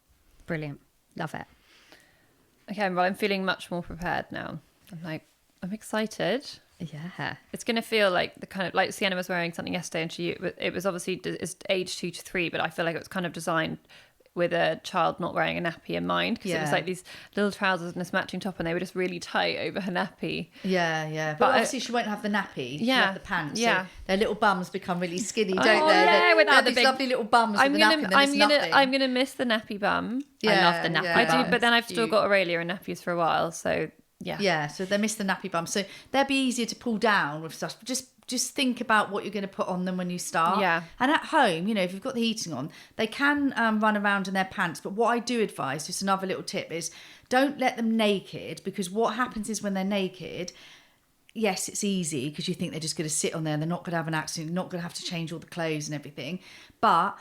Brilliant. Love it. Okay, well, I'm feeling much more prepared now. I'm excited. Yeah. It's going to feel like the kind of, like Sienna was wearing something yesterday, and it was obviously it's age 2 to 3, but I feel like it was kind of designed with a child not wearing a nappy in mind, because it was like these little trousers and this matching top, and they were just really tight over her nappy. Yeah. But obviously she won't have the nappy. She'll have the pants. Yeah. So their little bums become really skinny, don't they? Yeah, without the these big lovely little bums with the nappy. I'm gonna miss the nappy bum. Yeah, I love the nappy bum. I do, but then I've still got Aurelia in nappies for a while, so yeah. So they miss the nappy bum. So they'll be easier to pull down with stuff. Just think about what you're going to put on them when you start. Yeah. And at home, you know, if you've got the heating on, they can run around in their pants. But what I do advise, just another little tip, is don't let them naked, because what happens is when they're naked, yes, it's easy because you think they're just going to sit on there and they're not going to have an accident, you're not going to have to change all the clothes and everything. But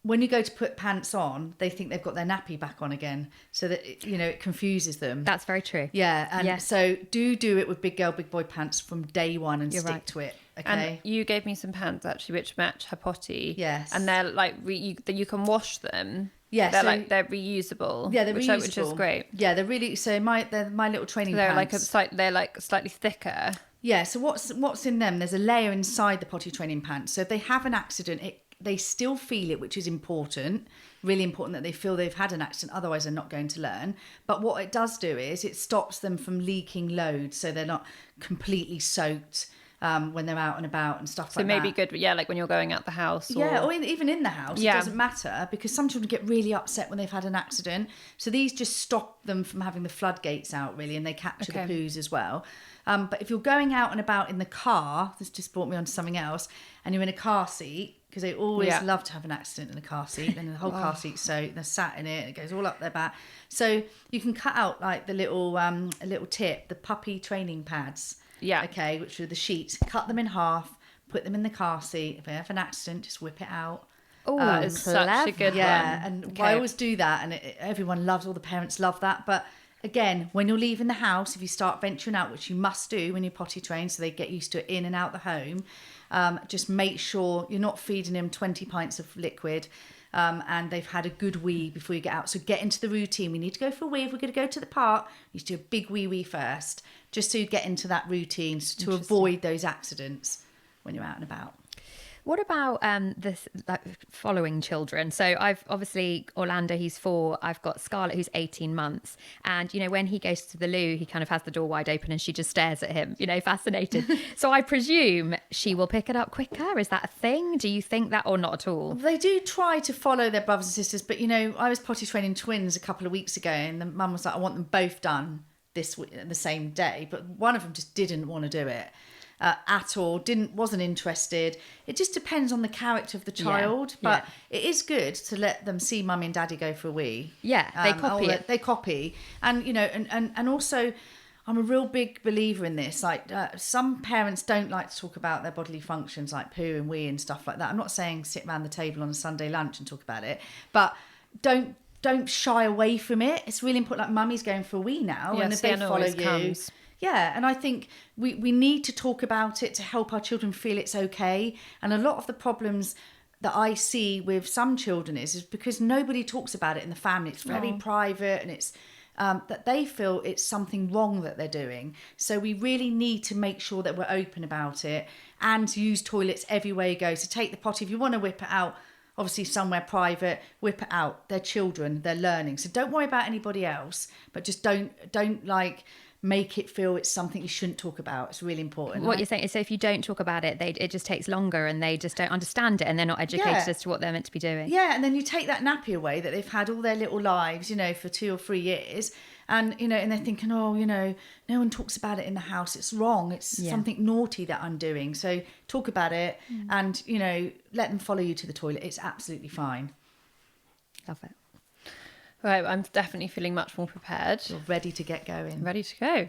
when you go to put pants on, they think they've got their nappy back on again. So that, it confuses them. That's very true. Yeah. And so do it with big girl, big boy pants from day one and stick to it. Okay. And you gave me some pants actually, which match her potty. Yes. And they're like, you can wash them. Yeah, they're reusable. Yeah, they're reusable. Which is great. Yeah, they're really, so they're my little training pants. They're like slightly thicker. Yeah, so what's in them? There's a layer inside the potty training pants. So if they have an accident, they still feel it, which is important. Really important that they feel they've had an accident, otherwise they're not going to learn. But what it does do is it stops them from leaking loads, so they're not completely soaked when they're out and about and stuff like that. So maybe good, like when you're going out the house. Or even in the house, it doesn't matter, because some children get really upset when they've had an accident. So these just stop them from having the floodgates out, really, and they capture the poos as well. But if you're going out and about in the car, this just brought me on to something else, and you're in a car seat, because they always love to have an accident in a car seat, and the whole car seat's soaked, they're sat in it, and it goes all up their back. So you can cut out like the little a little tip, the puppy training pads. Yeah. Okay, which are the sheets. Cut them in half, put them in the car seat. If they have an accident, just whip it out. Oh, it's such a good one. Yeah, and I always do that, and everyone loves, all the parents love that. But again, when you're leaving the house, if you start venturing out, which you must do when you're potty trained, so they get used to it in and out the home, just make sure you're not feeding them 20 pints of liquid. And they've had a good wee before you get out. So get into the routine. We need to go for a wee. If we're going to go to the park, you need to do a big wee first, just so you get into that routine, to avoid those accidents when you're out and about. What about this, like, following children? So I've obviously Orlando, he's 4. I've got Scarlett, who's 18 months. And, when he goes to the loo, he kind of has the door wide open and she just stares at him, fascinated. So I presume she will pick it up quicker. Is that a thing? Do you think that, or not at all? They do try to follow their brothers and sisters. But, I was potty training twins a couple of weeks ago, and the mum was like, I want them both done the same day. But one of them just didn't want to do it. At all, wasn't interested. It just depends on the character of the child, but it is good to let them see mummy and daddy go for a wee. Yeah, they copy it. They copy, and and also, I'm a real big believer in this. Like some parents don't like to talk about their bodily functions, like poo and wee and stuff like that. I'm not saying sit around the table on a Sunday lunch and talk about it, but don't shy away from it. It's really important. Like mummy's going for a wee now, and if they follow you. Comes. Yeah, and I think we need to talk about it to help our children feel it's okay. And a lot of the problems that I see with some children is because nobody talks about it in the family. It's very private, and it's that they feel it's something wrong that they're doing. So we really need to make sure that we're open about it and use toilets everywhere you go. So take the potty, if you want to whip it out, obviously somewhere private, whip it out. They're children, they're learning. So don't worry about anybody else, but just don't like make it feel it's something you shouldn't talk about. It's really important. What you're saying is, so if you don't talk about it, it just takes longer, and they just don't understand it, and they're not educated as to what they're meant to be doing. Yeah, and then you take that nappy away that they've had all their little lives, for 2 or 3 years, and and they're thinking, no one talks about it in the house. It's wrong. It's something naughty that I'm doing. So talk about it, and let them follow you to the toilet. It's absolutely fine. Love it. Right, I'm definitely feeling much more prepared. You're ready to get going. Ready to go.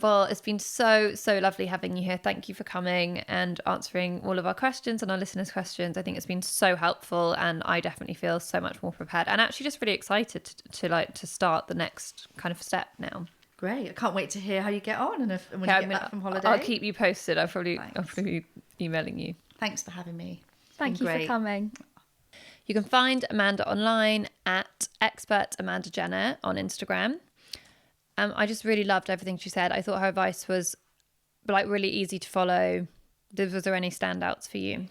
Well, it's been so lovely having you here. Thank you for coming and answering all of our questions and our listeners' questions. I think it's been so helpful, and I definitely feel so much more prepared, and actually just really excited to start the next kind of step now. Great. I can't wait to hear how you get on and when you get back from holiday. I'll keep you posted. I'll probably be emailing you. Thanks for having me. Thank you for coming. You can find Amanda online at Expert Amanda Jenner on Instagram. I just really loved everything she said. I thought her advice was really easy to follow. Was there any standouts for you?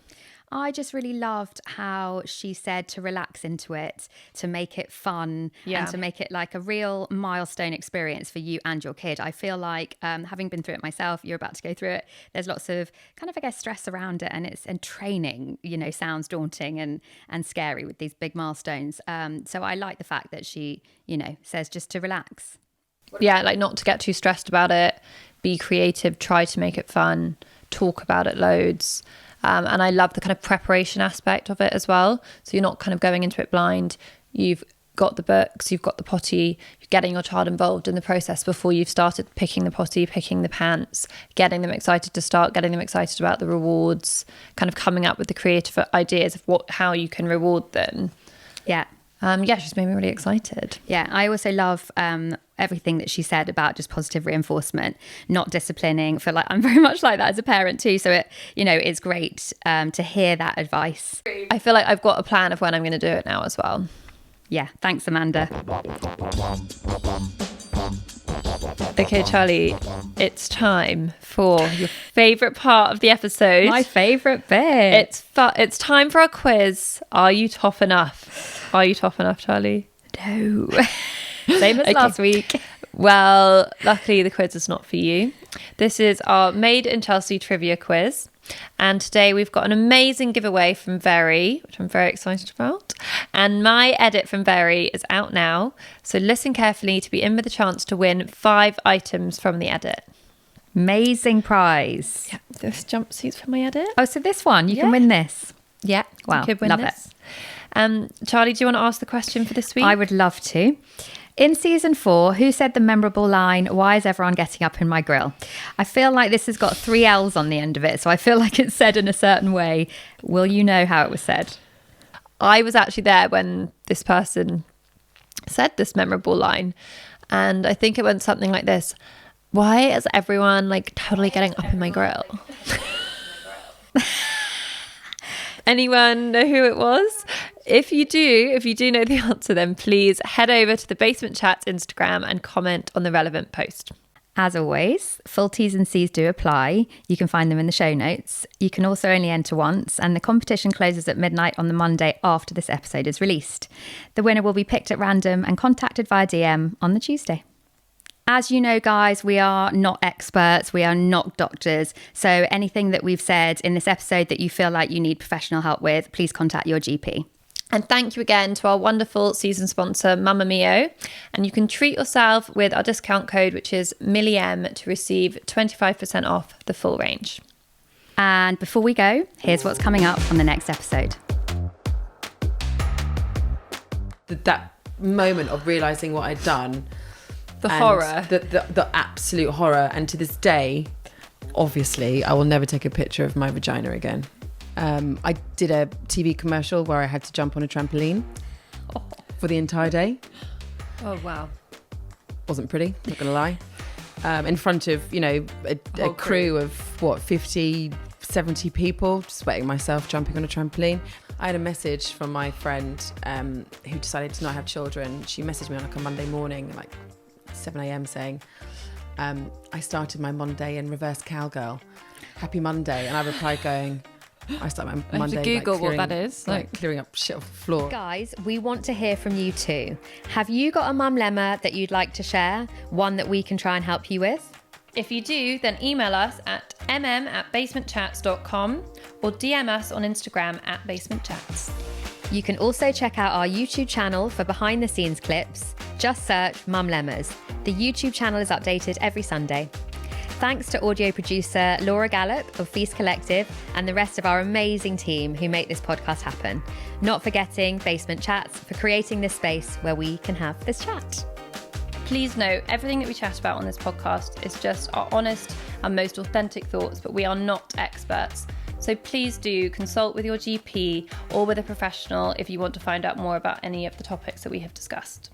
I just really loved how she said to relax into it, to make it fun, and to make it like a real milestone experience for you and your kid. I feel like having been through it myself, you're about to go through it, there's lots of kind of, I guess, stress around it, and training, sounds daunting and scary with these big milestones. So I like the fact that she, says just to relax. Yeah, like not to get too stressed about it, be creative, try to make it fun, talk about it loads. And I love the kind of preparation aspect of it as well. So you're not kind of going into it blind. You've got the books, you've got the potty, you're getting your child involved in the process before you've started picking the potty, picking the pants, getting them excited to start, getting them excited about the rewards, kind of coming up with the creative ideas of how you can reward them. Yeah. She's made me really excited. Yeah, I also love everything that she said about just positive reinforcement, not disciplining. I'm very much like that as a parent too. So it's great to hear that advice. I feel like I've got a plan of when I'm going to do it now as well. Yeah, thanks, Amanda. Okay, Charlie, it's time for your favourite part of the episode. My favourite bit. It's time for our quiz. Are you tough enough? Are you tough enough, Charlie? No. Same as last week. Well, luckily the quiz is not for you. This is our Made in Chelsea trivia quiz. And today we've got an amazing giveaway from Very, which I'm very excited about. And my edit from Very is out now. So listen carefully to be in with a chance to win 5 items from the edit. Amazing prize. Yeah, this jumpsuit's for my edit. Oh, so this one, you can win this. Yeah. Wow, you could win love this. Charlie, do you want to ask the question for this week? I would love to. In season 4, who said the memorable line, "Why is everyone getting up in my grill?" I feel like this has got 3 L's on the end of it, so I feel like it's said in a certain way. Will you know how it was said? I was actually there when this person said this memorable line, and I think it went something like this: "Why is everyone totally getting up in my grill?" Anyone know who it was? If you do know the answer, then please head over to the Basement Chats Instagram and comment on the relevant post. As always, full T's and C's do apply. You can find them in the show notes. You can also only enter once, and the competition closes at midnight on the Monday after this episode is released. The winner will be picked at random and contacted via DM on the Tuesday. As you know, guys, we are not experts. We are not doctors. So anything that we've said in this episode that you feel like you need professional help with, please contact your GP. And thank you again to our wonderful season sponsor, Mumlemmas. And you can treat yourself with our discount code, which is Millie to receive 25% off the full range. And before we go, here's what's coming up on the next episode. That moment of realising what I'd done. The horror. The absolute horror. And to this day, obviously, I will never take a picture of my vagina again. I did a TV commercial where I had to jump on a trampoline for the entire day. Oh, wow. Wasn't pretty, not going to lie. In front of, a crew of, 50, 70 people, sweating myself, jumping on a trampoline. I had a message from my friend who decided to not have children. She messaged me on a Monday morning, 7 a.m. saying, I started my Monday in reverse cowgirl. Happy Monday. And I replied going, I start my Monday. I have to Google what that is. Clearing up shit off the floor. Guys, we want to hear from you too. Have you got a mumlemma that you'd like to share? One that we can try and help you with? If you do, then email us at mm@basementchats.com or DM us on Instagram @basementchats. You can also check out our YouTube channel for behind the scenes clips. Just search Mumlemmas. The YouTube channel is updated every Sunday. Thanks to audio producer Laura Gallup of Feast Collective and the rest of our amazing team who make this podcast happen. Not forgetting Basement Chats for creating this space where we can have this chat. Please note, everything that we chat about on this podcast is just our honest and most authentic thoughts, but we are not experts. So please do consult with your GP or with a professional if you want to find out more about any of the topics that we have discussed.